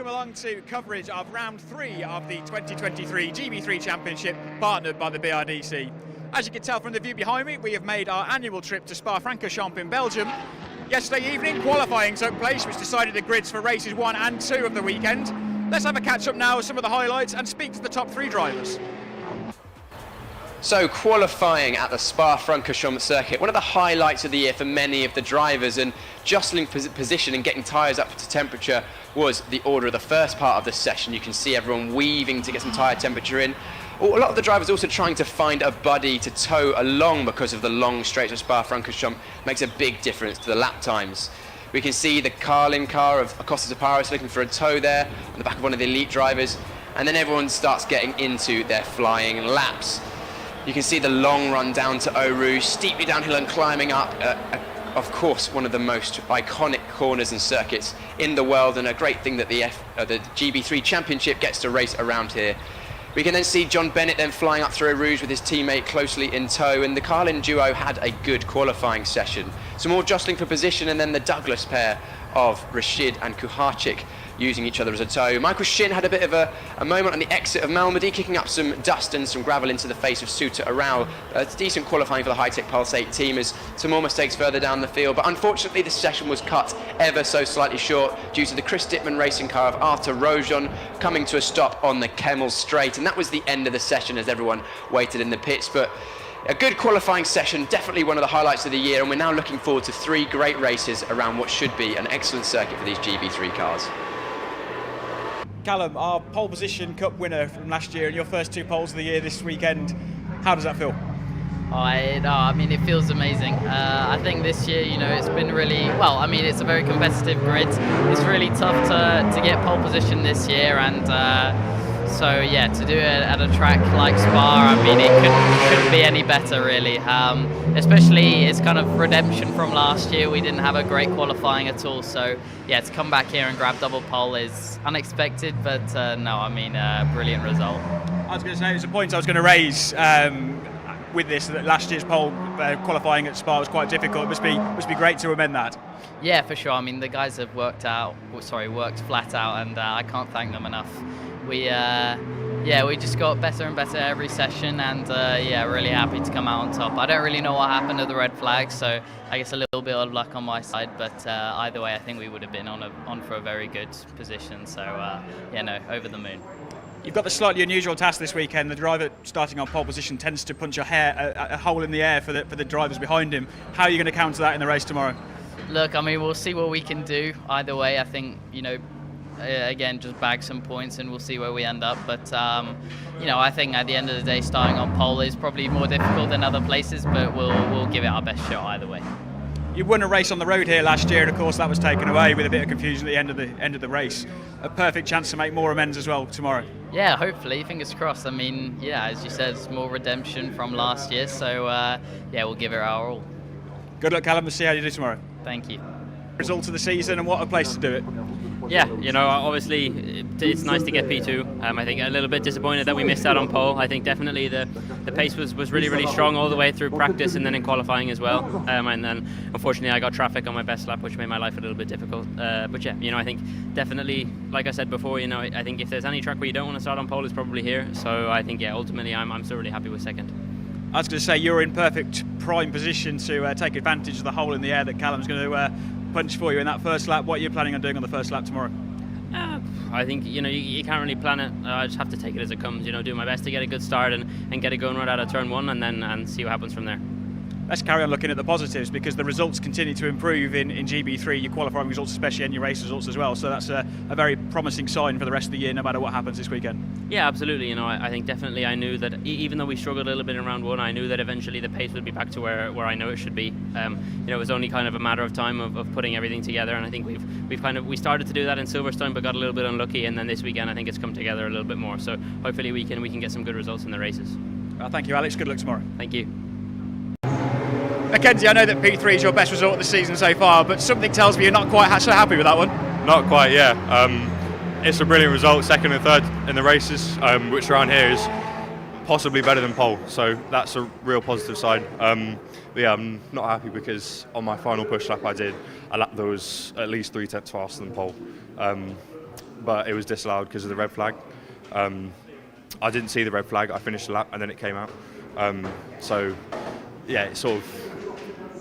Welcome along to coverage of round 3 of the 2023 GB3 Championship, partnered by the BRDC. As you can tell from the view behind me, we have made our annual trip to Spa-Francorchamps in Belgium. Yesterday evening, qualifying took place, which decided the grids for races 1 and 2 of the weekend. Let's have a catch up now with some of the highlights and speak to the top 3 drivers. So qualifying at the Spa-Francorchamps circuit, one of the highlights of the year for many of the drivers, and jostling position and getting tyres up to temperature was the order of the first part of the session. You can see everyone weaving to get some tyre temperature in. A lot of the drivers also trying to find a buddy to tow along because of the long straights of Spa-Francorchamps makes a big difference to the lap times. We can see the Carlin car of Acosta Paris looking for a tow there on the back of one of the elite drivers, and then everyone starts getting into their flying laps. You can see the long run down to Eau Rouge, steeply downhill and climbing up. Of course, one of the most iconic corners and circuits in the world, and a great thing that the GB3 Championship gets to race around here. We can then see John Bennett then flying up through Eau Rouge with his teammate closely in tow, and the Carlin duo had a good qualifying session. Some more jostling for position, and then the Douglas pair of Rashid and Kuharczyk using each other as a tow. Michael Shin had a bit of a moment on the exit of Malmedy, kicking up some dust and some gravel into the face of Souta Aral. It's decent qualifying for the High-Tech Pulse 8 team, as some more mistakes further down the field, but unfortunately the session was cut ever so slightly short due to the Chris Dittman racing car of Arthur Rojon coming to a stop on the Kemmel Straight, and that was the end of the session as everyone waited in the pits. But a good qualifying session, definitely one of the highlights of the year, and we're now looking forward to 3 great races around what should be an excellent circuit for these GB3 cars. Callum, our pole position cup winner from last year and your first 2 poles of the year this weekend, how does that feel? I mean, it feels amazing. I think this year, it's been really, well, I mean, it's a very competitive grid. It's really tough to get pole position this year, and so yeah, to do it at a track like Spa, I mean, it couldn't be any better really. Especially it's kind of redemption from last year. We didn't have a great qualifying at all, so yeah, to come back here and grab double pole is unexpected, but no, I mean, brilliant result. I was going to say, it was a point I was going to raise with this, that last year's pole qualifying at Spa was quite difficult. It must be great to amend that. Yeah, for sure. I mean, the guys have worked flat out, and I can't thank them enough. We just got better and better every session, and really happy to come out on top. I don't really know what happened to the red flag, so I guess a little bit of luck on my side, but either way I think we would have been on for a very good position, so over the moon. You've got the slightly unusual task this weekend. The driver starting on pole position tends to punch a hole in the air for the drivers behind him. How are you going to counter that in the race tomorrow? Look, I mean, we'll see what we can do. Either way, I think, again, just bag some points and we'll see where we end up. But, I think at the end of the day, starting on pole is probably more difficult than other places, but we'll give it our best shot either way. You won a race on the road here last year, and of course that was taken away with a bit of confusion at the end of the race. A perfect chance to make more amends as well tomorrow. Yeah, hopefully, fingers crossed. I mean, yeah, as you said, it's more redemption from last year, so we'll give it our all. Good luck, Callum. We'll see how you do tomorrow. Than't you. Result of the season, and what a place to do it. Yeah, obviously it's nice to get P2. I think a little bit disappointed that we missed out on pole. I think definitely the pace was really, really strong all the way through practice and then in qualifying as well. And then unfortunately I got traffic on my best lap, which made my life a little bit difficult. But yeah, I think definitely, like I said before, I think if there's any track where you don't want to start on pole, it's probably here. So I think, ultimately I'm still really happy with second. I was going to say, you're in perfect prime position to take advantage of the hole in the air that Callum's going to punch for you in that first lap. What are you planning on doing on the first lap tomorrow? I think you can't really plan it. I just have to take it as it comes. Do my best to get a good start and get it going right out of turn 1, and see what happens from there. Let's carry on looking at the positives, because the results continue to improve in GB3, your qualifying results especially, and your race results as well. So that's a very promising sign for the rest of the year, no matter what happens this weekend. Yeah, absolutely. I think definitely I knew that even though we struggled a little bit in round 1, I knew that eventually the pace would be back to where I know it should be. It was only kind of a matter of time of putting everything together, and I think we started to do that in Silverstone, but got a little bit unlucky, and then this weekend I think it's come together a little bit more. So hopefully we can get some good results in the races. Well, thank you, Alex. Good luck tomorrow. Thank you. Mackenzie, I know that P3 is your best result of the season so far, but something tells me you're not quite so happy with that one. Not quite, yeah. It's a brilliant result, second and third in the races, which around here is possibly better than pole, so that's a real positive side. But yeah, I'm not happy because on my final push lap I lapped there was at least 3 tenths faster than pole. but it was disallowed because of the red flag. I didn't see the red flag. I finished the lap and then it came out. So yeah,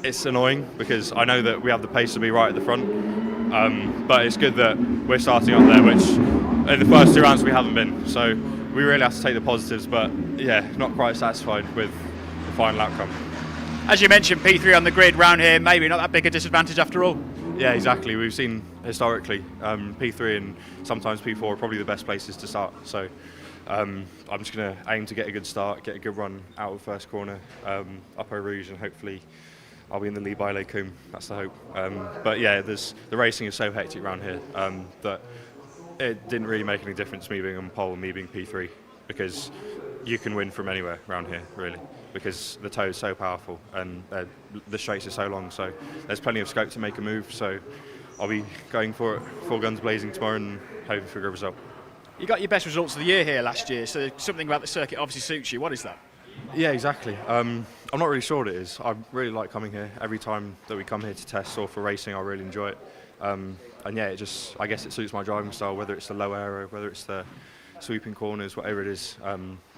it's annoying because I know that we have the pace to be right at the front, but it's good that we're starting up there, which in the first 2 rounds we haven't been. So we really have to take the positives, but yeah, not quite satisfied with the final outcome. As you mentioned, P3 on the grid round here, maybe not that big a disadvantage after all. Yeah, exactly. We've seen historically P3 and sometimes P4 are probably the best places to start. So I'm just going to aim to get a good start, get a good run out of first corner, up Eau Rouge, and hopefully I'll be in the lead by Les Combes. That's the hope. But yeah, the racing is so hectic around here that it didn't really make any difference me being on pole and me being P3, because you can win from anywhere around here, really, because the toe is so powerful and the straights are so long. So there's plenty of scope to make a move. So I'll be going for it, full guns blazing tomorrow, and hoping for a good result. You got your best results of the year here last year, so something about the circuit obviously suits you. What is that? Yeah, exactly. I'm not really sure what it is. I really like coming here. Every time that we come here to test or for racing, I really enjoy it. And yeah, I guess it suits my driving style, whether it's the low aero, whether it's the sweeping corners, whatever it is.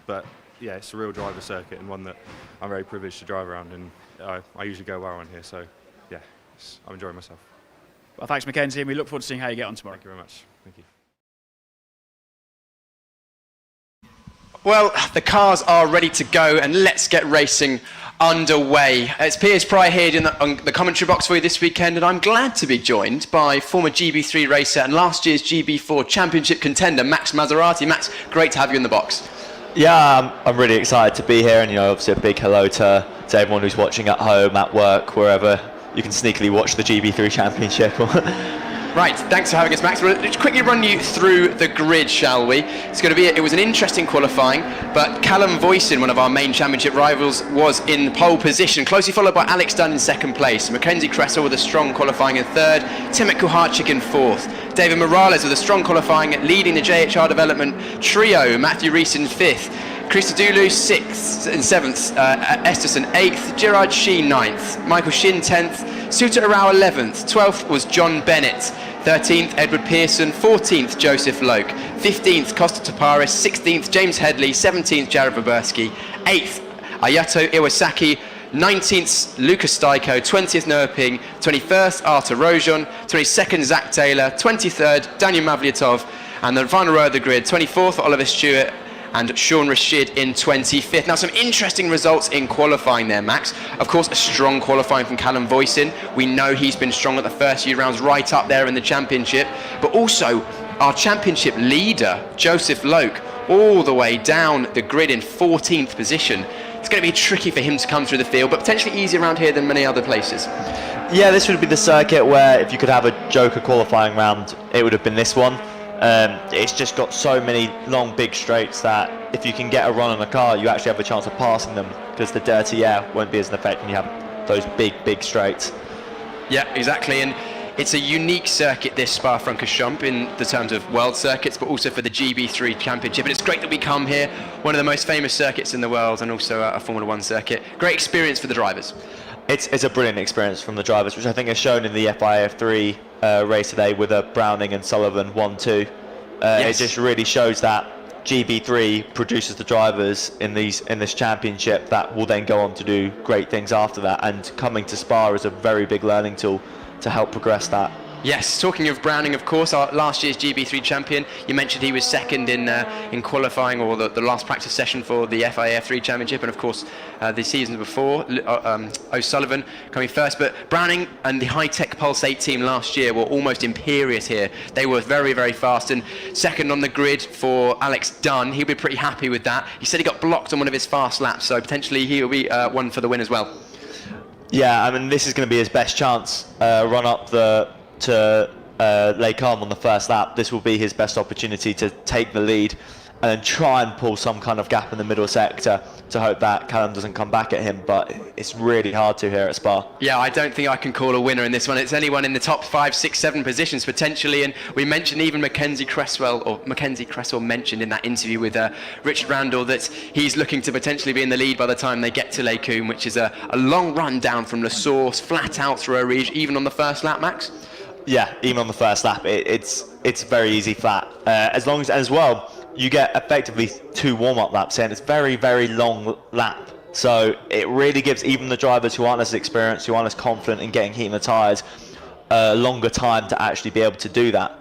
But yeah, it's a real driver circuit and one that I'm very privileged to drive around, and I usually go well on here. So yeah, I'm enjoying myself. Well, thanks, Mackenzie, and we look forward to seeing how you get on tomorrow. Thank you very much. Thank you. Well, the cars are ready to go, and let's get racing underway. It's Piers Pryor here in the commentary box for you this weekend, and I'm glad to be joined by former GB3 racer and last year's GB4 Championship contender, Max Marzorati. Max, great to have you in the box. Yeah, I'm really excited to be here, and obviously a big hello to everyone who's watching at home, at work, wherever you can sneakily watch the GB3 Championship. Right, thanks for having us, Max. We'll just quickly run you through the grid, shall we? It was an interesting qualifying, but Callum Voisin, one of our main championship rivals, was in pole position, closely followed by Alex Dunn in second place, Mackenzie Cresswell with a strong qualifying in third, Timet Kuharczyk in fourth, David Morales with a strong qualifying leading the JHR development trio, Matthew Rees in fifth, Christodoulou 6th and 7th, Esterson 8th, Gerard Sheen 9th, Michael Shin 10th, Suter Arau 11th, 12th was John Bennett, 13th Edward Pearson, 14th Joseph Loke, 15th Costa Taparis, 16th James Headley, 17th Jared Waberski, 8th Ayato Iwasaki, 19th Lucas Styko, 20th Noah Ping, 21st Artur Rojon, 22nd Zach Taylor, 23rd Daniel Mavlyatov, and the final row of the grid, 24th Oliver Stewart and Sean Rashid in 25th. Now, some interesting results in qualifying there, Max. Of course, a strong qualifying from Callum Voisin. We know he's been strong at the first few rounds, right up there in the championship. But also, our championship leader, Joseph Loke, all the way down the grid in 14th position. It's going to be tricky for him to come through the field, but potentially easier around here than many other places. Yeah, this would be the circuit where if you could have a joker qualifying round, it would have been this one. It's just got so many long, big straights that if you can get a run on a car, you actually have a chance of passing them, because the dirty air won't be as an effect when you have those big, big straights. Yeah, exactly. And it's a unique circuit, this Spa-Francorchamps, in the terms of world circuits, but also for the GB3 Championship. And it's great that we come here, one of the most famous circuits in the world, and also a Formula One circuit. Great experience for the drivers. It's a brilliant experience from the drivers, which I think is shown in the FIA3 race today with a Browning and Sullivan 1-2. Yes. It just really shows that GB3 produces the drivers in this championship that will then go on to do great things after that, and coming to Spa is a very big learning tool to help progress that. Yes, talking of Browning, of course, our last year's GB3 champion. You mentioned he was second in qualifying, or the last practice session for the FIA3 Championship, and of course the season before, O'Sullivan coming first. But Browning and the High-Tech Pulse 8 team last year were almost imperious here. They were very, very fast, and second on the grid for Alex Dunn. He'll be pretty happy with that. He said he got blocked on one of his fast laps, so potentially he'll be one for the win as well. Yeah, I mean, this is going to be his best chance. Run up to Les Combes on the first lap. This will be his best opportunity to take the lead and then try and pull some kind of gap in the middle sector to hope that Callum doesn't come back at him, but it's really hard to here at Spa. Yeah, I don't think I can call a winner in this one. It's anyone in the top 5, 6, 7 positions potentially, and we mentioned even Mackenzie Cresswell mentioned in that interview with Richard Randall that he's looking to potentially be in the lead by the time they get to Les Combes, which is a long run down from La Source, flat out through Eau Rouge, even on the first lap, Max. Yeah, even on the first lap, it's it's very easy flat. As long as well, you get effectively 2 warm-up laps in. It's very, very long lap. So it really gives even the drivers who aren't as experienced, who aren't as confident in getting heat in the tyres, a longer time to actually be able to do that.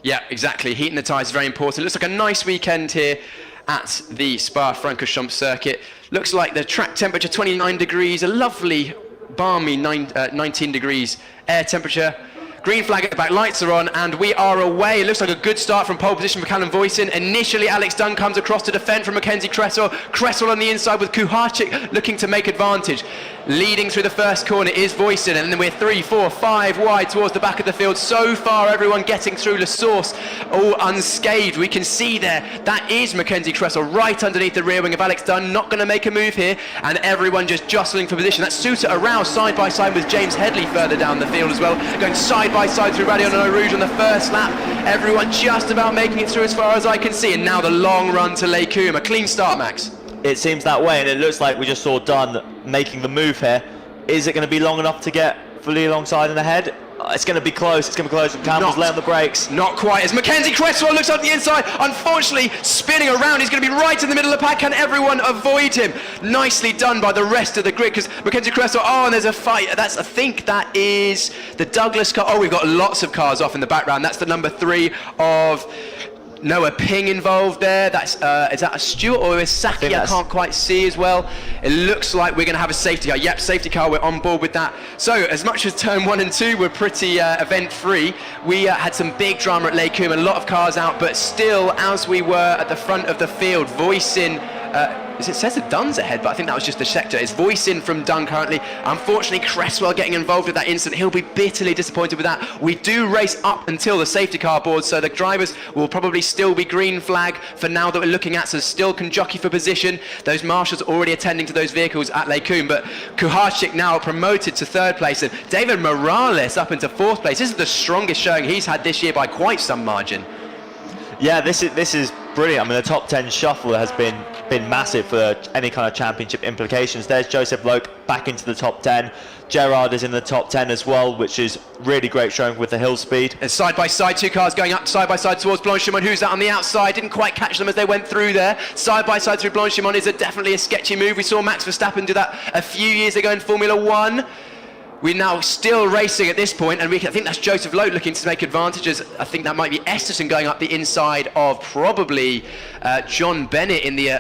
Yeah, exactly. Heating the tyres is very important. Looks like a nice weekend here at the Spa-Francorchamps circuit. Looks like the track temperature 29 degrees, a lovely balmy 19 degrees air temperature. Green flag at the back, lights are on, and we are away. It looks like a good start from pole position for Callum Voisin. Initially, Alex Dunn comes across to defend from Mackenzie Cresswell. Cresswell on the inside with Kuharczyk looking to make advantage. Leading through the first corner is Voisin, and then we're 3, 4, 5 wide towards the back of the field. So far, everyone getting through La Source, all unscathed. We can see there, that is Mackenzie Cresswell right underneath the rear wing of Alex Dunn. Not going to make a move here, and everyone just jostling for position. That's Sousa around side by side with James Headley further down the field as well. Going side by side through Radion Rouge on the first lap. Everyone just about making it through as far as I can see, and now the long run to Les Combes. A clean start, Max. It seems that way, and it looks like we just saw Dunn making the move here. Is it going to be long enough to get fully alongside and ahead? It's going to be close. It's going to be close. Campbell's laying on the brakes. Not quite. As Mackenzie Cresswell looks up the inside, unfortunately spinning around, he's going to be right in the middle of the pack. Can everyone avoid him? Nicely done by the rest of the grid, because Mackenzie Cresswell, oh, and there's a fight. I think that is the Douglas car. Oh, we've got lots of cars off in the background. That's the number 3 of Noah Ping involved there. That's is that a Stewart or a Saki? I can't quite see as well. It looks like we're going to have a safety car. Yep, safety car. We're on board with that. So as much as turn 1 and 2 were pretty event-free, we had some big drama at Les Combes, a lot of cars out, but still, as we were at the front of the field, Voisin. It says that Dunn's ahead, but I think that was just the sector. It's Voisin from Dunn currently. Unfortunately, Cresswell getting involved with that incident. He'll be bitterly disappointed with that. We do race up until the safety car board, so the drivers will probably still be green flag for now that we're looking at, so still can jockey for position. Those marshals already attending to those vehicles at Les Combes, but Kuharczyk now promoted to 3rd place, and David Morales up into 4th place. This is the strongest showing he's had this year by quite some margin. Yeah, this is brilliant. I mean, the top 10 shuffle has been massive for any kind of championship implications. There's Joseph Loke back into the top 10. Gerard is in the top 10 as well, which is really great showing with the hill speed. And side by side, 2 cars going up side by side towards Blanchimont. Who's that on the outside? Didn't quite catch them as they went through there. Side by side through Blanchimont is definitely a sketchy move. We saw Max Verstappen do that a few years ago in Formula 1. We're now still racing at this point, and I think that's Joseph Lote looking to make advantages. I think that might be Esterson going up the inside of probably John Bennett in the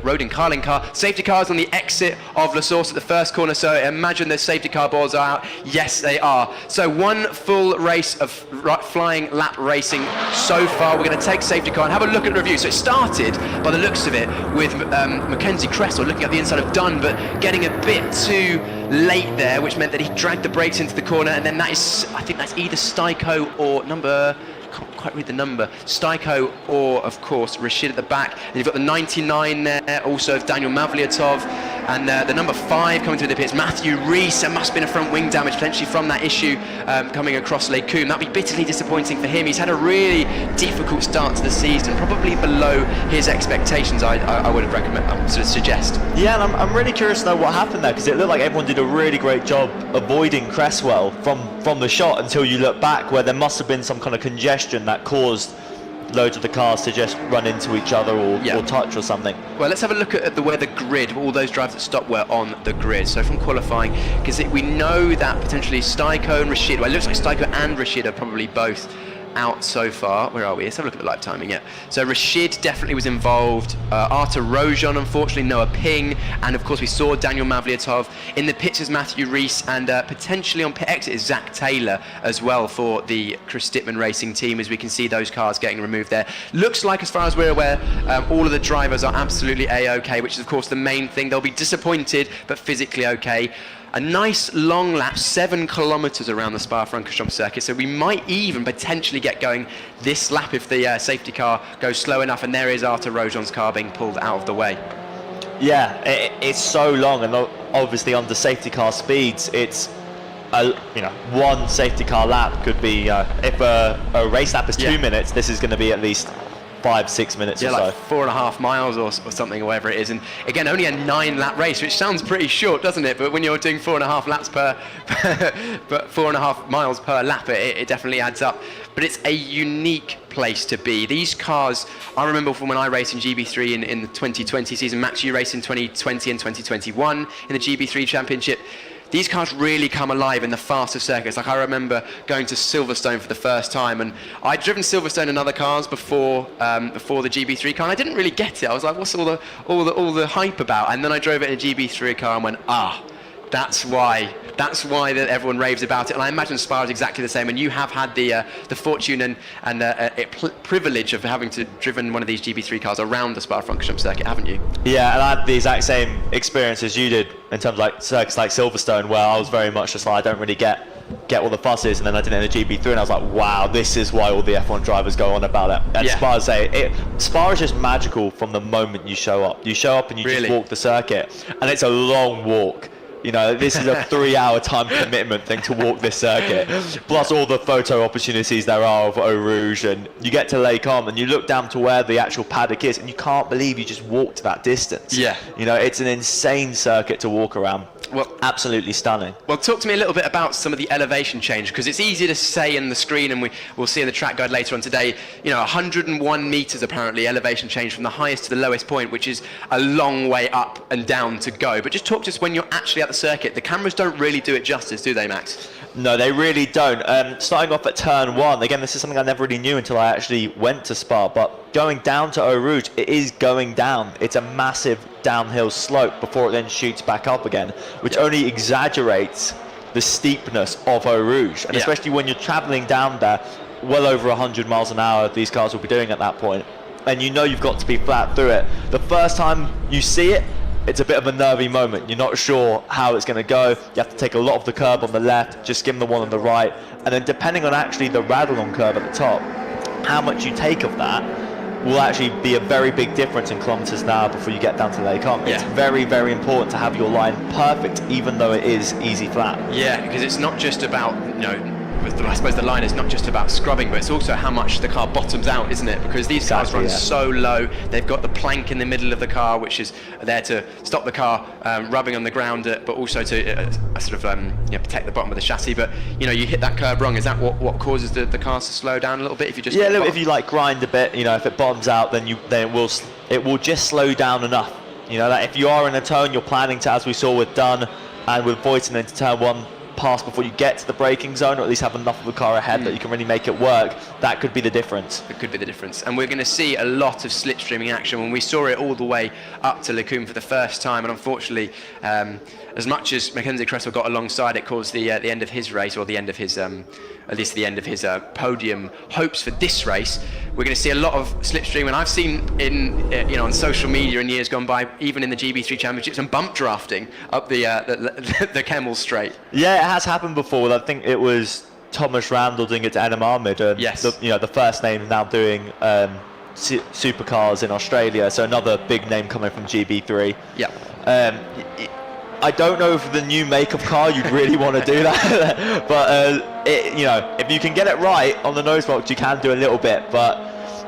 Rodin Carlin car. Safety cars on the exit of La Source at the first corner, so I imagine the safety car boards are out. Yes, they are. So 1 full race of flying lap racing so far. We're going to take safety car and have a look at the review. So it started, by the looks of it, with Mackenzie Cresswell looking at the inside of Dunn, but getting a bit too late there, which meant that he dragged the brakes into the corner, and then that is, I think that's either Styko or number, I can't quite read the number, Styko or, of course, Rashid at the back. And you've got the 99 there, also of Daniel Mavliatov, and the number 5 coming through the pits, Matthew Rees. There must have been a front wing damage potentially from that issue coming across Les Combes. That'd be bitterly disappointing for him. He's had a really difficult start to the season, probably below his expectations, I would have sort of suggest. Yeah, and I'm really curious to know what happened there, because it looked like everyone did a really great job avoiding Cresswell from the shot until you look back, where there must have been some kind of congestion that caused loads of the cars to just run into each other or touch or something. Well, let's have a look at where the grid, all those drivers that stopped were on the grid. So from qualifying, because we know that potentially Styko and Rashid, well, it looks like Styko and Rashid are probably both out so far. Where are we? Let's have a look at the live timing. Yeah. So Rashid definitely was involved. Artur Rojan, unfortunately, Noah Ping, and of course we saw Daniel Mavliatov. In the pits is Matthew Rees, and potentially on pit exit is Zach Taylor as well for the Chris Dittman Racing team, as we can see those cars getting removed there. Looks like, as far as we're aware, all of the drivers are absolutely A-OK, which is of course the main thing. They'll be disappointed, but physically okay. A nice long lap, 7 kilometres around the Spa-Francorchamps circuit, so we might even potentially get going this lap if the safety car goes slow enough, and there is Artur Rojan's car being pulled out of the way. Yeah, it's so long, and obviously under safety car speeds, it's one safety car lap could be, if a race lap is 2 minutes, this is going to be at least 5-6 minutes or so. Like 4.5 miles or something, or whatever it is. And again, only a 9-lap race, which sounds pretty short, doesn't it? But when you're doing 4.5 laps per, but 4.5 miles per lap, it definitely adds up. But it's a unique place to be. These cars, I remember from when I raced in GB3 in the 2020 season. Max, you raced in 2020 and 2021 in the GB3 Championship. These cars really come alive in the faster circuits. Like, I remember going to Silverstone for the first time, and I'd driven Silverstone in other cars before the GB3 car, and I didn't really get it. I was like, what's all the hype about? And then I drove it in a GB3 car and went, that's why that everyone raves about it. And I imagine Spa is exactly the same. And you have had the fortune and privilege of having driven one of these GB3 cars around the Spa-Francorchamps circuit, haven't you? Yeah, and I had the exact same experience as you did in terms of like circuits like Silverstone, where I was very much just like, I don't really get all the fusses, and then I did it in the GB3 and I was like, wow, this is why all the F1 drivers go on about it. And Spa is just magical from the moment you show up. You show up and you just walk the circuit, and it's a long walk. You know, this is a 3-hour time commitment thing to walk this circuit, plus all the photo opportunities there are of Eau Rouge, and you get to Lake Om and you look down to where the actual paddock is and you can't believe you just walked that distance. Yeah. You know, it's an insane circuit to walk around. Well, absolutely stunning. Well, talk to me a little bit about some of the elevation change, because it's easy to say in the screen, and we'll see in the track guide later on today, 101 meters apparently elevation change from the highest to the lowest point, which is a long way up and down to go. But just talk to us when you're actually at the circuit. The cameras don't really do it justice, do they, Max? No, they really don't. Starting off at turn 1, again, this is something I never really knew until I actually went to Spa, but going down to Eau Rouge, it is going down. It's a massive downhill slope before it then shoots back up again, which only exaggerates the steepness of Eau Rouge. And especially when you're traveling down there, well over 100 miles an hour, these cars will be doing at that point. And you know you've got to be flat through it. The first time you see it, it's a bit of a nervy moment. You're not sure how it's going to go. You have to take a lot of the curb on the left, just skim the one on the right, and then depending on actually the Radlon curve at the top, how much you take of that will actually be a very big difference in kilometers an hour before you get down to Lake Om. It's very, very important to have your line perfect, even though it is easy flat. Yeah, because it's not just about, I suppose the line is not just about scrubbing, but it's also how much the car bottoms out, isn't it? Because these cars run so low. They've got the plank in the middle of the car, which is there to stop the car rubbing on the ground, but also to protect the bottom of the chassis. But you hit that curb wrong. Is that what causes the cars to slow down a little bit? If you just if you like grind a bit, if it bottoms out, then it will just slow down enough. That if you are in a turn, you're planning to, as we saw with Dunn and with Voisin into turn 1, pass before you get to the braking zone, or at least have enough of the car ahead that you can really make it work. That could be the difference. It could be the difference. And we're going to see a lot of slipstreaming action when we saw it all the way up to Lecombe for the first time. And unfortunately, as much as Mackenzie Cresswell got alongside, it caused the end of his race, or the end of his, at least the end of his podium hopes for this race. We're going to see a lot of slipstream, and I've seen on social media in years gone by, even in the GB3 Championship, some bump drafting up the Kemmel Straight. Yeah, it has happened before. I think it was Thomas Randall doing it to Adam Ahmed, and the first name now doing supercars in Australia. So another big name coming from GB3. Yeah. I don't know if the new make of car you'd really want to do that, but if you can get it right on the nose box, you can do a little bit. But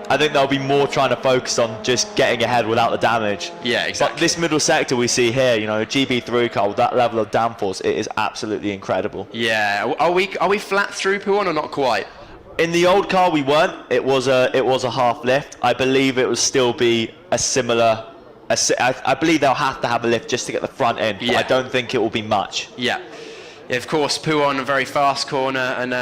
I think they'll be more trying to focus on just getting ahead without the damage. Yeah, exactly. But this middle sector we see here, a GB3 car with that level of downforce, it is absolutely incredible. Yeah. Are we flat through Puon or not quite? In the old car we weren't. It was a half lift. I believe it will still be a similar. I believe they'll have to have a lift just to get the front end. But I don't think it will be much. Yeah. Of course, Puon, a very fast corner, and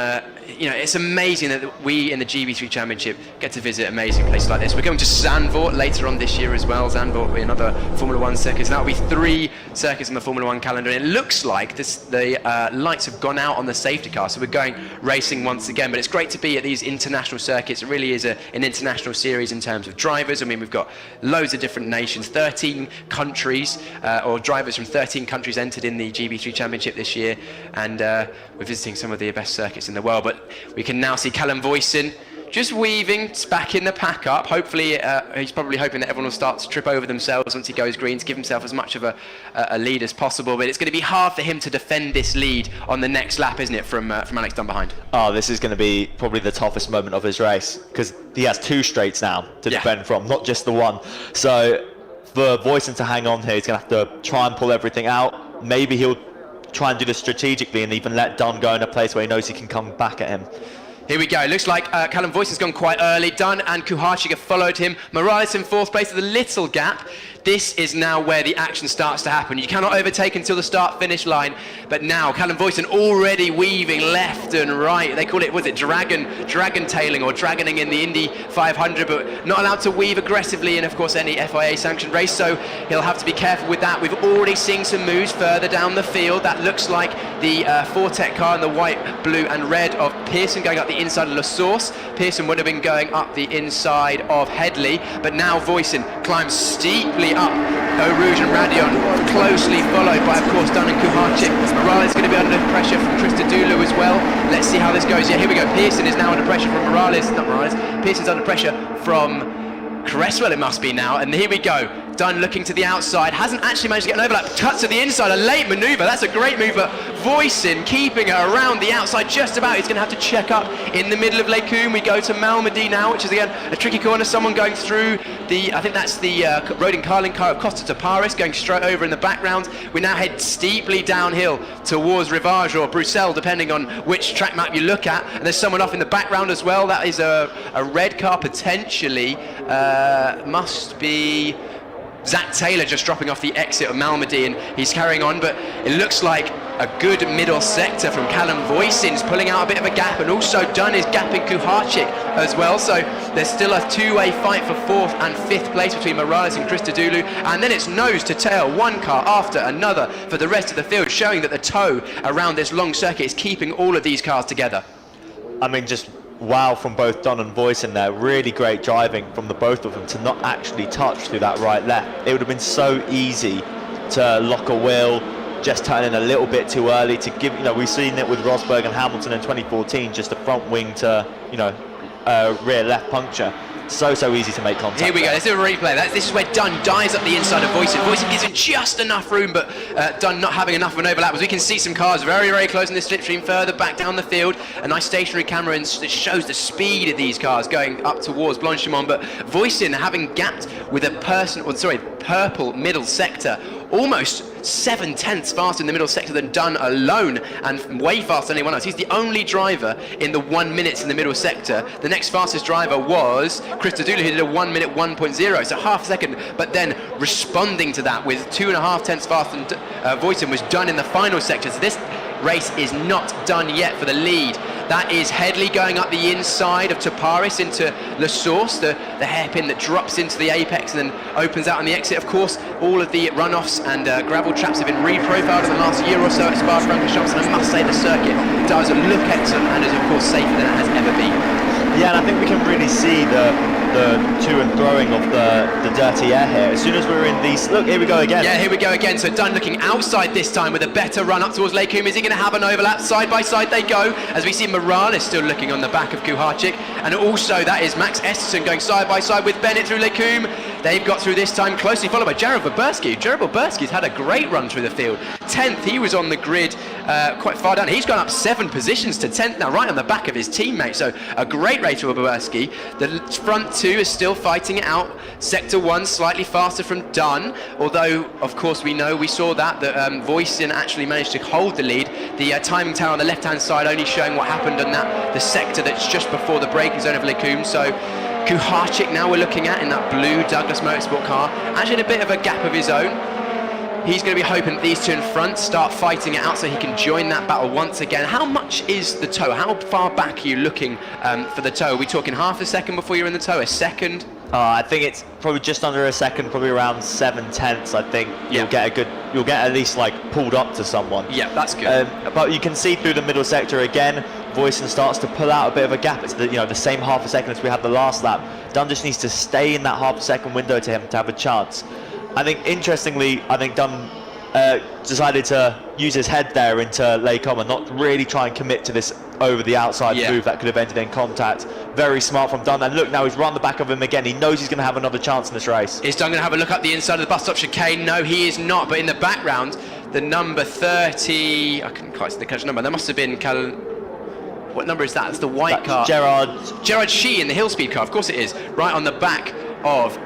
it's amazing that we in the GB3 Championship get to visit amazing places like this. We're going to Zandvoort later on this year as well. Zandvoort will be another Formula 1 circuit. And that will be 3 circuits on the Formula 1 calendar. And it looks like the lights have gone out on the safety car, so we're going racing once again. But it's great to be at these international circuits. It really is an international series in terms of drivers. I mean, we've got loads of different nations, 13 countries, or drivers from 13 countries entered in the GB3 Championship this year. And we're visiting some of the best circuits in the world. But we can now see Callum Voisin just weaving, it's backing the pack up. Hopefully, he's probably hoping that everyone will start to trip over themselves once he goes green to give himself as much of a lead as possible. But it's going to be hard for him to defend this lead on the next lap, isn't it, from Alex Dunn behind? Oh, this is going to be probably the toughest moment of his race, because he has 2 straights now to defend from, not just the one. So for Voisin to hang on here, he's going to have to try and pull everything out. Maybe he'll try and do this strategically and even let Dunn go in a place where he knows he can come back at him. Here we go. Looks like Callum Voisin's gone quite early. Dunn and Kuharczyk have followed him. Morales in 4th place with a little gap. This is now where the action starts to happen. You cannot overtake until the start-finish line, but now Callum Voisin already weaving left and right. They call it, was it dragon tailing or dragoning in the Indy 500, but not allowed to weave aggressively in, of course, any FIA-sanctioned race, so he'll have to be careful with that. We've already seen some moves further down the field. That looks like the Fortec car in the white, blue and red of Pearson going up the inside of La Source. Pearson would have been going up the inside of Headley, but now Voisin climbs steeply up Eau Rouge and Radion, closely followed by, of course, Dunn and Kuharczyk. Morales is going to be under pressure from Christodoulou as well. Let's see how this goes. Yeah, here we go. Pearson is now under pressure from Pearson's under pressure from Cresswell, it must be now. And here we go. Dunn looking to the outside, hasn't actually managed to get an overlap, cuts to the inside, a late manoeuvre. That's a great move, but Voisin keeping her around the outside just about. He's going to have to check up in the middle of Les Combes. We go to Malmedy now, which is again a tricky corner. Someone going through the, I think that's the Rodin Carlin car of Costa to Paris, going straight over in the background. We now head steeply downhill towards Rivage or Bruxelles, depending on which track map you look at. And there's someone off in the background as well. That is a red car potentially. Must be Zach Taylor just dropping off the exit of Malmedy, and he's carrying on, but it looks like a good middle sector from Callum Voisin's pulling out a bit of a gap, and also Dunn is gapping Kuharczyk as well, so there's still a two-way fight for 4th and 5th place between Morales and Christodoulou, and then it's nose to tail, one car after another for the rest of the field, showing that the tow around this long circuit is keeping all of these cars together. I mean, just wow from both Dunn and Voisin there. Really great driving from the both of them to not actually touch through that right left. It would have been so easy to lock a wheel, just turn in a little bit too early to give, you know, we've seen it with Rosberg and Hamilton in 2014, just a front wing to, you know, rear left puncture. So easy to make contact. Here we go, let's do a replay. This is where Dunn dives up the inside of Voisin. Voisin gives him just enough room, but Dunn not having enough of an overlap. As we can see some cars very close in this slipstream further back down the field. A nice stationary camera and it shows the speed of these cars going up towards Blanchimont, but Voisin having gapped with a purple middle sector, almost 7/10 faster in the middle sector than Dunn alone, and way faster than anyone else. He's the only driver in the 1 minute in the middle sector. The next fastest driver was Christodoulou, who did a 1 minute 1.0, so half a second, but then responding to that with 2.5 tenths faster than Voisin was Dunn in the final sector. So this race is not done yet for the lead. That is Headley going up the inside of Taparis into La Source, the hairpin that drops into the apex and then opens out on the exit. Of course, all of the runoffs and gravel traps have been reprofiled in the last year or so at Spa-Francorchamps, and I must say the circuit does look excellent and is of course safer than it has ever been. Yeah, and I think we can really see the to and throwing of the dirty air here. As soon as we're in these, look, here we go again. Yeah, here we go again. So Dunn looking outside this time with a better run up towards Les Combes. Is he going to have an overlap? Side by side they go, as we see Morales still looking on the back of Kuharczyk, and also that is Max Esterson going side by side with Bennett through Les Combes. They've got through this time, closely followed by Jared Verbirski. Jared Verbirski's had a great run through the field. 10th, he was on the grid quite far down. He's gone up 7 positions to 10th now, right on the back of his teammate. So a great race for Verbirski. The front two is still fighting it out. Sector 1 slightly faster from Dunn, although of course we saw that Voisin actually managed to hold the lead. The timing tower on the left hand side only showing what happened on the sector that's just before the braking zone of Les Combes. So Kuharczyk now we're looking at in that blue Douglas Motorsport car, actually in a bit of a gap of his own. He's going to be hoping that these two in front start fighting it out so he can join that battle once again. How much is the tow? How far back are you looking for the tow? Are we talking half a second before you're in the tow? A second? I think it's probably just under a second, probably around 7/10. I think you'll get at least like pulled up to someone. Yeah, that's good. But you can see through the middle sector again, Voisin starts to pull out a bit of a gap. It's the same half a second as we had the last lap. Dunn just needs to stay in that half a second window to him to have a chance. I think interestingly, Dunn decided to use his head there into Les Combes and not really try and commit to this over the outside move that could have ended in contact. Very smart from Dunn. And look, now he's run the back of him again. He knows he's going to have another chance in this race. Is Dunn going to have a look up the inside of the bus stop chicane? No, he is not. But in the background, the number 30, I couldn't quite see the catch number. There must have been what number is that? It's the white car. Gerard Shee in the hill speed car. Of course it is. Right on the back of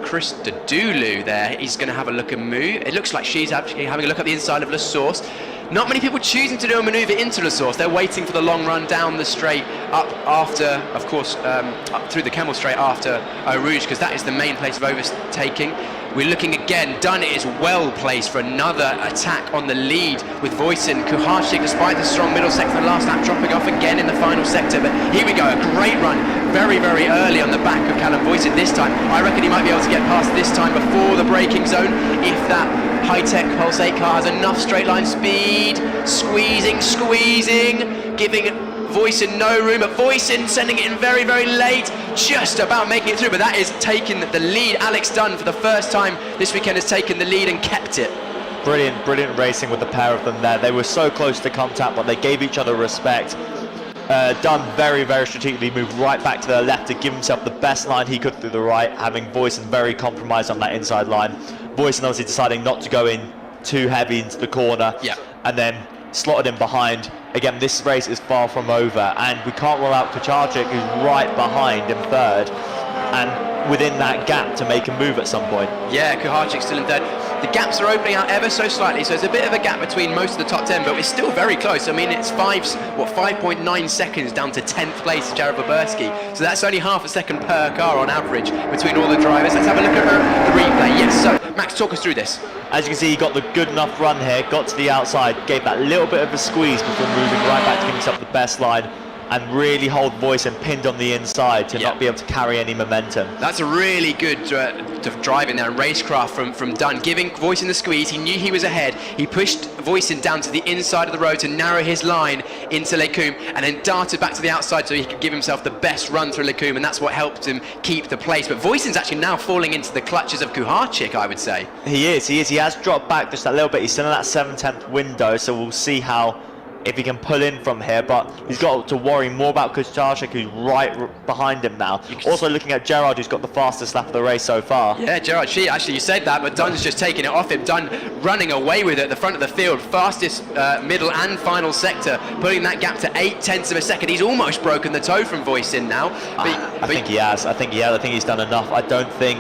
Chris Doudou there. He's going to have a look and move. It looks like Shee's actually having a look at the inside of La Source. Not many people choosing to do a manoeuvre into La Source. They're waiting for the long run down the straight, up after, of course, up through the Kemmel Straight after Eau Rouge, because that is the main place of overtaking. We're looking again. Dunn is well placed for another attack on the lead with Voisin. Kuharczyk, despite the strong middle sector, the last lap dropping off again in the final sector. But here we go, a great run, very, very early on the back of Callum Voisin this time. I reckon he might be able to get past this time before the braking zone if that high-tech Pulse 8 car has enough straight line speed. Squeezing, giving Voisin no room, but Voisin sending it in very, very late, just about making it through, but that is taking the lead. Alex Dunn, for the first time this weekend, has taken the lead and kept it. Brilliant racing with the pair of them there. They were so close to contact, but they gave each other respect. Dunn very, very strategically moved right back to the left to give himself the best line he could through the right, having Voisin very compromised on that inside line. Voisin obviously deciding not to go in too heavy into the corner, and then slotted in behind. Again, this race is far from over, and we can't rule out Kuharczyk, who's right behind in third, and within that gap to make a move at some point. Yeah, Kuharczyk still in third. The gaps are opening out ever so slightly, so there's a bit of a gap between most of the top 10, but it's still very close. I mean, it's 5.9 seconds down to 10th place, Jared Boberski. So that's only half a second per car on average between all the drivers. Let's have a look at the replay. Yes, so Max, talk us through this. As you can see, he got the good enough run here, got to the outside, gave that little bit of a squeeze before moving right back to give himself the best line, and really hold Voisin pinned on the inside to not be able to carry any momentum. That's a really good driving there and racecraft from Dunn, giving Voisin the squeeze. He knew he was ahead. He pushed Voisin down to the inside of the road to narrow his line into Les Combes, and then darted back to the outside so he could give himself the best run through Les Combes, and that's what helped him keep the place. But Voisin's actually now falling into the clutches of Kuharczyk, I would say. He is. He has dropped back just a little bit. He's still in that 7/10 window, so we'll see if he can pull in from here, but he's got to worry more about Kuharczyk, who's right behind him now. Also looking at Gerard, who's got the fastest lap of the race so far. Yeah, Gerard Shee, actually you said that, but Dunn's just taking it off him. Dunn running away with it at the front of the field, fastest middle and final sector, putting that gap to 0.8 of a second. He's almost broken the toe from Voisin now. I think he has. I think he's done enough. I don't think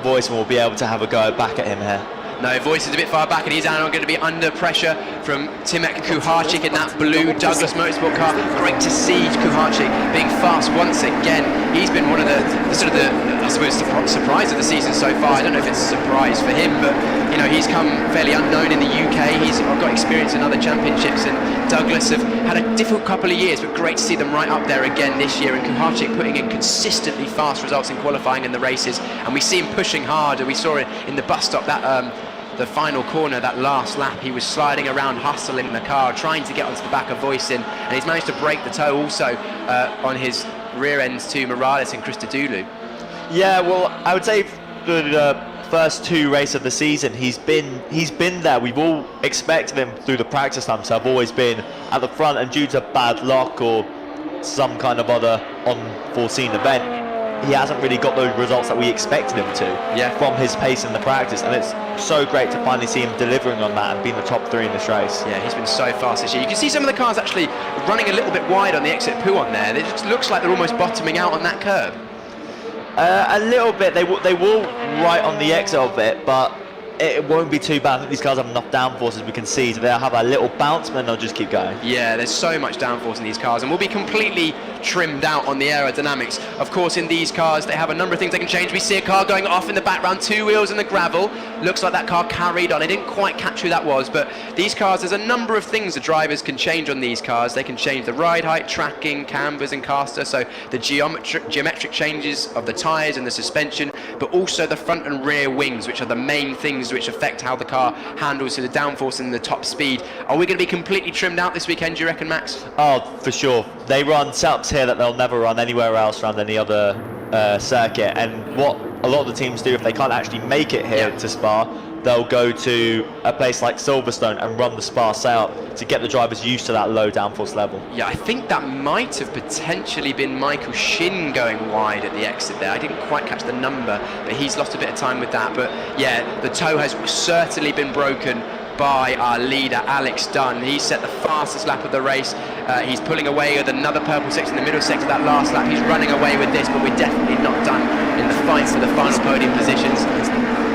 Voisin will be able to have a go back at him here. No, Voisin's a bit far back, and he's now going to be under pressure from Timek Kuharczyk in that blue Douglas Motorsport car. Great to see Kuharczyk being fast once again. He's been one of the I suppose, surprise of the season so far. I don't know if it's a surprise for him, but you know, he's come fairly unknown in the UK. He's got experience in other championships, and Douglas have had a difficult couple of years, but great to see them right up there again this year. And Kuharczyk putting in consistently fast results in qualifying in the races, and we see him pushing hard. We saw it in the bus stop, that the final corner, that last lap, he was sliding around, hustling the car, trying to get onto the back of Voisin, and he's managed to break the toe also on his rear ends to Morales and Chris Doudou. Yeah, well, I would say the first two races of the season, he's been there. We've all expected him through the practice times to have always been at the front, and due to bad luck or some kind of other unforeseen event, he hasn't really got those results that we expected him to from his pace in the practice, and it's so great to finally see him delivering on that and being the top three in this race. Yeah, he's been so fast this year. You can see some of the cars actually running a little bit wide on the exit Pouhon there. It just looks like they're almost bottoming out on that curb. A little bit. They will right on the exit of it, but it won't be too bad. I think these cars have enough downforce, as we can see, so they'll have a little bounce, and then they'll just keep going. Yeah, there's so much downforce in these cars, and we'll be completely trimmed out on the aerodynamics. Of course, in these cars, they have a number of things they can change. We see a car going off in the background, two wheels in the gravel. Looks like that car carried on. I didn't quite catch who that was, but these cars, there's a number of things the drivers can change on these cars. They can change the ride height, tracking, cambers and caster, so the geometric changes of the tyres and the suspension, but also the front and rear wings, which are the main things which affect how the car handles to the downforce and the top speed. Are we going to be completely trimmed out this weekend, do you reckon, Max? Oh, for sure. They run setups here that they'll never run anywhere else around any other circuit, and what a lot of the teams do, if they can't actually make it here to Spa, they'll go to a place like Silverstone and run the Spa out to get the drivers used to that low downforce level. Yeah, I think that might have potentially been Michael Shin going wide at the exit there. I didn't quite catch the number, but he's lost a bit of time with that. But yeah, the toe has certainly been broken by our leader, Alex Dunn. He set the fastest lap of the race. He's pulling away with another purple section in the middle sector that last lap. He's running away with this, but we're definitely not done in the fights for the final podium positions.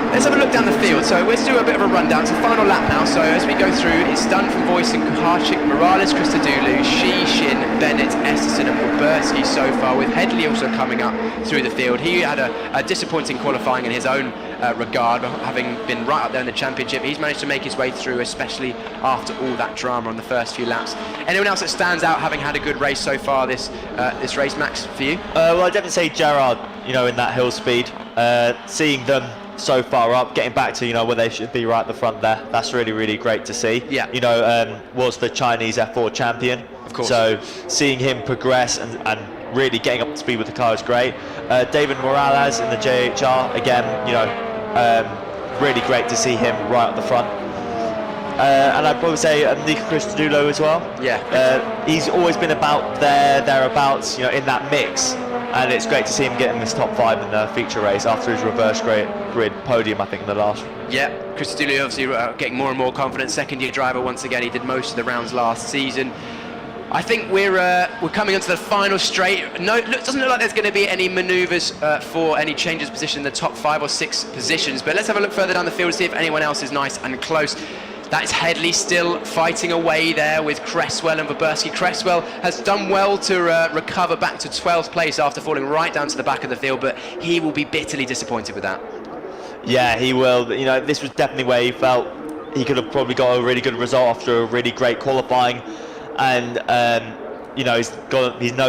Let's have a look down the field. So let's do a bit of a rundown. It's the final lap now. So as we go through, it's Dunn from Voisin, Kuharczyk, Morales, Christodoulou, Shi, Shin, Bennett, Esterson and Wilberski so far, with Headley also coming up through the field. He had a disappointing qualifying in his own regard, having been right up there in the championship. He's managed to make his way through, especially after all that drama on the first few laps. Anyone else that stands out having had a good race so far this race, Max, for you? Well, I'd definitely say Gerard, in that hill speed, seeing them so far up, getting back to where they should be right at the front there. That's really, really great to see. Yeah. Was the Chinese F4 champion. Of course. So seeing him progress and really getting up to speed with the car is great. David Morales in the JHR again. Really great to see him right up the front. And I'd probably say Nico Christodoulou as well. Yeah. He's always been about thereabouts, in that mix. And it's great to see him getting this top 5 in the feature race after his reverse grid podium, I think, in the last. Yeah, Christodoulou obviously getting more and more confident. Second-year driver once again. He did most of the rounds last season. I think we're coming onto the final straight. No, doesn't look like there's going to be any manoeuvres for any changes of position in the top 5 or 6 positions. But let's have a look further down the field to see if anyone else is nice and close. That is Headley still fighting away there with Cresswell and Wilberski. Cresswell has done well to recover back to 12th place after falling right down to the back of the field, but he will be bitterly disappointed with that. Yeah, he will. This was definitely where he felt he could have probably got a really good result after a really great qualifying. And he knows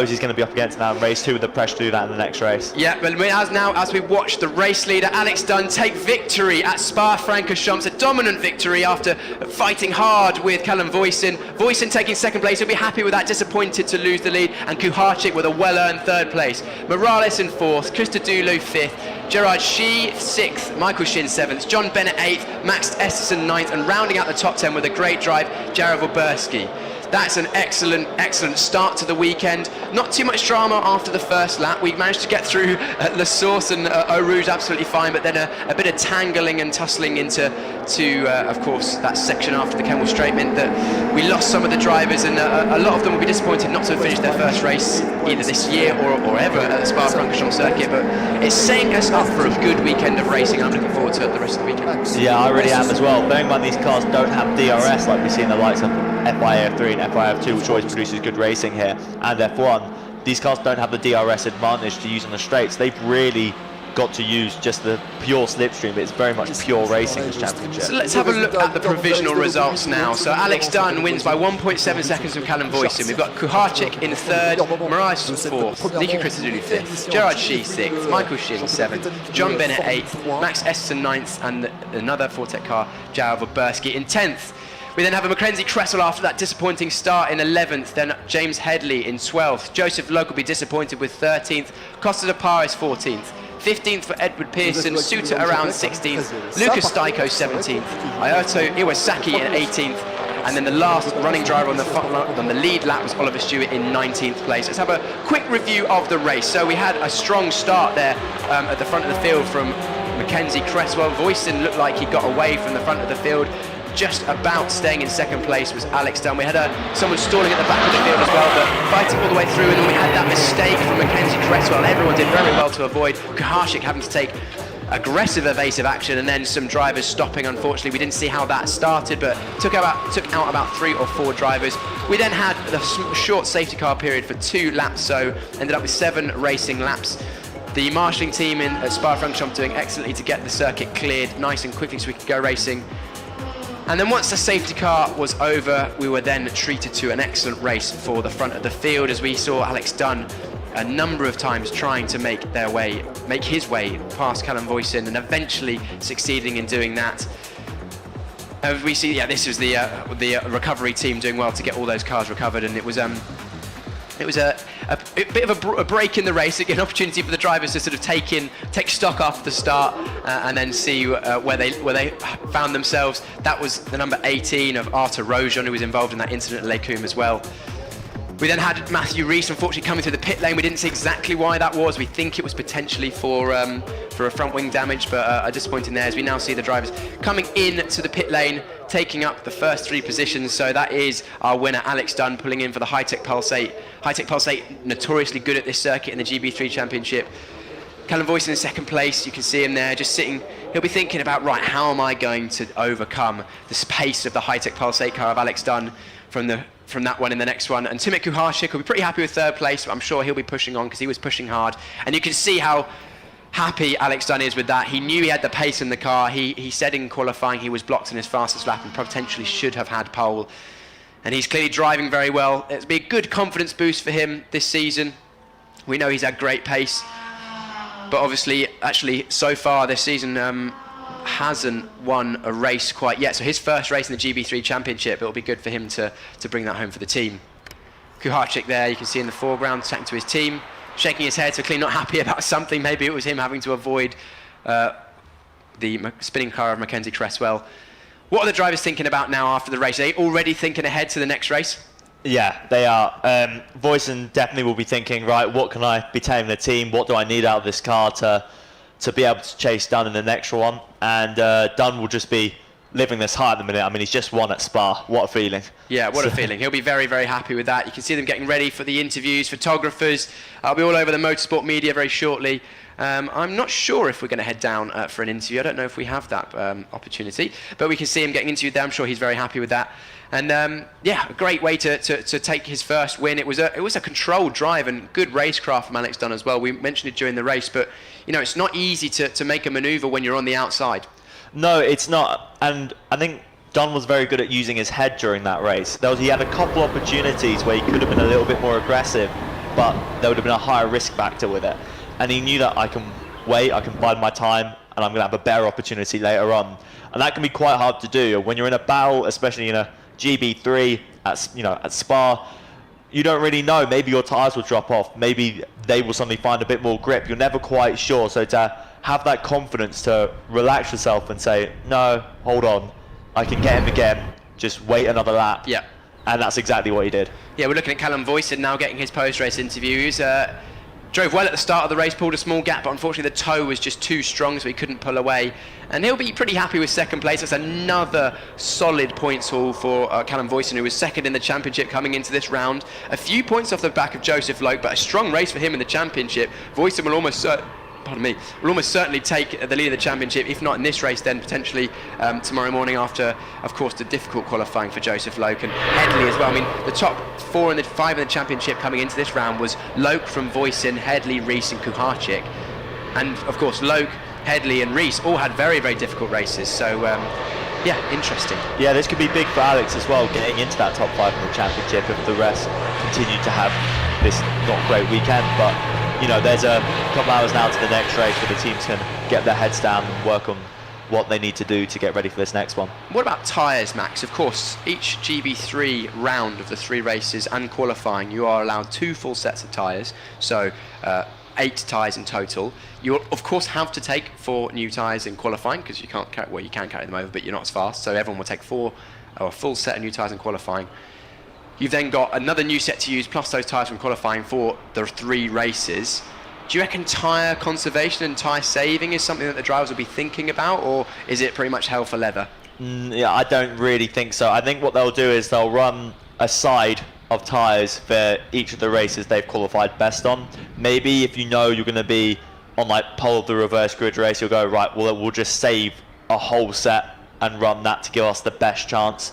he's going to be up against now in race 2 with the pressure to do that in the next race. Yeah, but as we watch the race leader Alex Dunn take victory at Spa-Francorchamps, a dominant victory after fighting hard with Callum Voisin. Voisin taking second place, he'll be happy with that, disappointed to lose the lead, and Kuharczyk with a well-earned third place. Morales in 4th, Christodoulou 5th, Gerard Shi 6th, Michael Shin 7th, John Bennett 8th, Max Esterson 9th, and rounding out the top 10 with a great drive, Jared Wilberski. That's an excellent start to the weekend. Not too much drama after the first lap. We managed to get through La Source and Eau Rouge absolutely fine, but then a bit of tangling and tussling into, of course, that section after the Kemmel Straight meant that we lost some of the drivers, and a lot of them will be disappointed not to have finished their first race either this year or ever at the Spa-Francorchamps circuit. But it's setting us up for a good weekend of racing. I'm looking forward to the rest of the weekend. Yeah, I really am as well. Bearing in mind these cars don't have DRS like we see in the likes of FIA F3 and FIA F2, which always produces good racing here, and F1. These cars don't have the DRS advantage to use on the straights. They've really got to use just the pure slipstream. It's very much pure racing, this championship. So let's have a look at the provisional results now. So Alex Dunn wins by 1.7 seconds from Callum Voisin. We've got Kuharczyk in 3rd, Morales 4th, Nico Christodoulou 5th, Gerard Shi 6th, Michael Shin 7th, John Bennett 8th, Max Esterson 9th, and another Fortec car, Jared Wilberski in 10th. We then have a Mackenzie Cresswell after that disappointing start in 11th, then James Headley in 12th, Joseph Loke will be disappointed with 13th, Costa de Paris 14th, 15th for Edward Pearson, Suter around 16th, Lucas Staiko 17th, Ayoto Iwasaki in 18th, and then the last running driver on the lead lap was Oliver Stewart in 19th place. Let's have a quick review of the race. So we had a strong start there at the front of the field from Mackenzie Cresswell. Voisin looked like he got away from the front of the field. Just about staying in second place was Alex Dunn. We had someone stalling at the back of the field as well, but fighting all the way through, and then we had that mistake from Mackenzie Cresswell. Everyone did very well to avoid. Kuharczyk having to take aggressive evasive action, and then some drivers stopping. Unfortunately, we didn't see how that started, but took out about 3 or 4 drivers. We then had the short safety car period for 2 laps, so ended up with 7 racing laps. The marshalling team at Spa-Francorchamps doing excellently to get the circuit cleared nice and quickly so we could go racing. And then once the safety car was over, we were then treated to an excellent race for the front of the field, as we saw Alex Dunn a number of times trying to make his way past Callum Voisin, and eventually succeeding in doing that. We see, this was the recovery team doing well to get all those cars recovered, and it was It was a bit of a break in the race, an opportunity for the drivers to sort of take stock after the start and then see where they found themselves. That was the number 18 of Arthur Rojon, who was involved in that incident at Les Combes as well. We then had Matthew Rees, unfortunately, coming through the pit lane. We didn't see exactly why that was. We think it was potentially for a front wing damage, but a disappointing there as we now see the drivers coming in to the pit lane, taking up the first 3 positions. So that is our winner, Alex Dunn, pulling in for the High-Tech Pulse 8. High-Tech Pulse 8, notoriously good at this circuit in the GB3 Championship. Callum Voisin in second place. You can see him there just sitting. He'll be thinking about, right, how am I going to overcome the pace of the High-Tech Pulse 8 car of Alex Dunn from that one in the next one. And Timothy Kuharczyk will be pretty happy with third place, but I'm sure he'll be pushing on because he was pushing hard. And you can see how happy Alex Dunn is with that. He knew he had the pace in the car. He said in qualifying he was blocked in his fastest lap and potentially should have had pole. And he's clearly driving very well. It'll be a good confidence boost for him this season. We know he's had great pace, but obviously, actually, so far this season, hasn't won a race quite yet. So his first race in the GB3 Championship, it'll be good for him to bring that home for the team. Kuharczyk there, you can see in the foreground, chatting to his team, shaking his head, so clearly not happy about something. Maybe it was him having to avoid the spinning car of Mackenzie Cresswell. What are the drivers thinking about now after the race? Are they already thinking ahead to the next race? Yeah, they are. Voisin definitely will be thinking, right, what can I be telling the team? What do I need out of this car to be able to chase Dunn in the next one? And Dunn will just be living this high at the minute. I mean, he's just won at Spa. What a feeling. Yeah, what a feeling. He'll be very, very happy with that. You can see them getting ready for the interviews, photographers. I'll be all over the motorsport media very shortly. I'm not sure if we're going to head down for an interview. I don't know if we have that opportunity, but we can see him getting interviewed there. I'm sure he's very happy with that. And yeah, a great way to take his first win. It was a controlled drive and good racecraft from Alex Dunn as well. We mentioned it during the race, but you know, it's not easy to make a manoeuvre when you're on the outside. No, it's not. And I think Dunn was very good at using his head during that race. He had a couple opportunities where he could have been a little bit more aggressive, but there would have been a higher risk factor with it. And he knew that I can wait, I can bide my time, and I'm going to have a better opportunity later on. And that can be quite hard to do when you're in a battle, especially in a GB3 at Spa. You don't really know. Maybe your tyres will drop off. Maybe they will suddenly find a bit more grip. You're never quite sure. So to have that confidence to relax yourself and say, no, hold on, I can get him again. Just wait another lap. Yeah. And that's exactly what he did. Yeah, we're looking at Callum Voisin now getting his post-race interviews. Drove well at the start of the race, pulled a small gap, but unfortunately the toe was just too strong, so he couldn't pull away. And he'll be pretty happy with second place. That's another solid points haul for Callum Voisin, who was second in the championship coming into this round. A few points off the back of Joseph Loke, but a strong race for him in the championship. Voisin will almost certainly take the lead of the championship, if not in this race, then potentially tomorrow morning after, of course, the difficult qualifying for Joseph Loke and Headley as well. I mean, the top 4 and 5 in the championship coming into this round was Loke from Voisin, Headley, Rees and Kuharczyk. And, of course, Loke, Headley and Rees all had very, very difficult races. So, yeah, interesting. Yeah, this could be big for Alex as well, getting into that top 5 in the championship if the rest continue to have this not great weekend. But you know, there's a couple hours now to the next race where the teams can get their heads down and work on what they need to do to get ready for this next one. What about tyres, Max? Of course, each GB3 round of the 3 races and qualifying, you are allowed 2 full sets of tyres, so 8 tyres in total. You'll, of course, have to take 4 new tyres in qualifying because you can't carry, well, you can carry them over, but you're not as fast, so everyone will take 4 or a full set of new tyres in qualifying. You've then got another new set to use, plus those tyres from qualifying for the 3 races. Do you reckon tyre conservation and tyre saving is something that the drivers will be thinking about, or is it pretty much hell for leather? Yeah, I don't really think so. I think what they'll do is they'll run a side of tyres for each of the races they've qualified best on. Maybe if you know you're going to be on like pole of the reverse grid race, you'll go, right, well, we'll just save a whole set and run that to give us the best chance.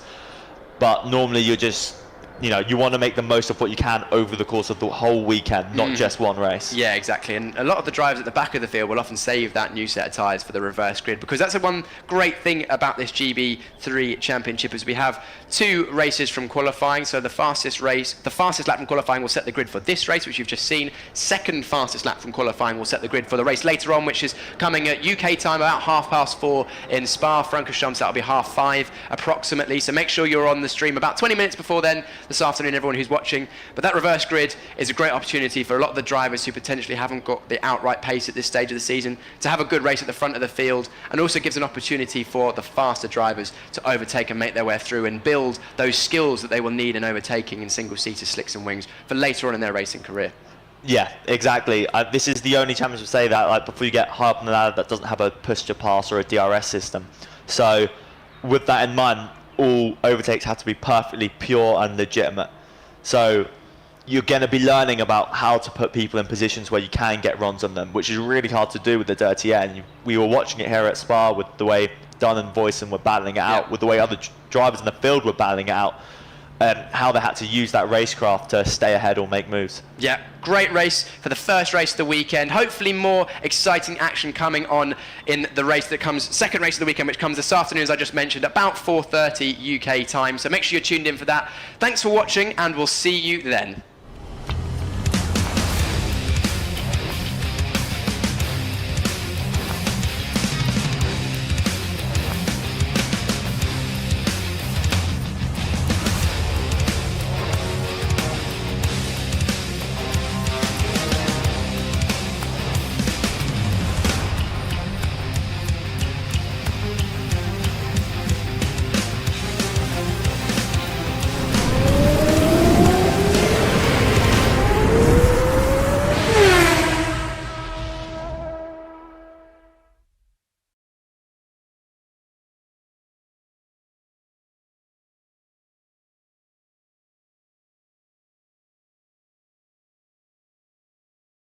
But normally you're just, you know, you want to make the most of what you can over the course of the whole weekend, not just one race. Yeah, exactly. And a lot of the drivers at the back of the field will often save that new set of tyres for the reverse grid, because that's the one great thing about this GB3 Championship is we have 2 races from qualifying. So the fastest lap from qualifying will set the grid for this race, which you've just seen. Second fastest lap from qualifying will set the grid for the race later on, which is coming at UK time about 4:30 in Spa-Francorchamps. That'll be 5:30 approximately. So make sure you're on the stream about 20 minutes before then. this afternoon, everyone who's watching. But that reverse grid is a great opportunity for a lot of the drivers who potentially haven't got the outright pace at this stage of the season to have a good race at the front of the field, and also gives an opportunity for the faster drivers to overtake and make their way through and build those skills that they will need in overtaking in single-seater slicks and wings for later on in their racing career. Yeah, exactly. This is the only championship to say that, like, before you get high up on the ladder, that doesn't have a push-to-pass or a DRS system. So with that in mind, all overtakes have to be perfectly pure and legitimate. So you're going to be learning about how to put people in positions where you can get runs on them, which is really hard to do with the dirty air. And we were watching it here at Spa with the way Dunn and Voisin were battling it out, with the way other drivers in the field were battling it out, and how they had to use that racecraft to stay ahead or make moves. Yeah, great race for the first race of the weekend. Hopefully more exciting action coming on in the race that comes, second race of the weekend, which comes this afternoon, as I just mentioned, about 4:30 UK time. So make sure you're tuned in for that. Thanks for watching, and we'll see you then.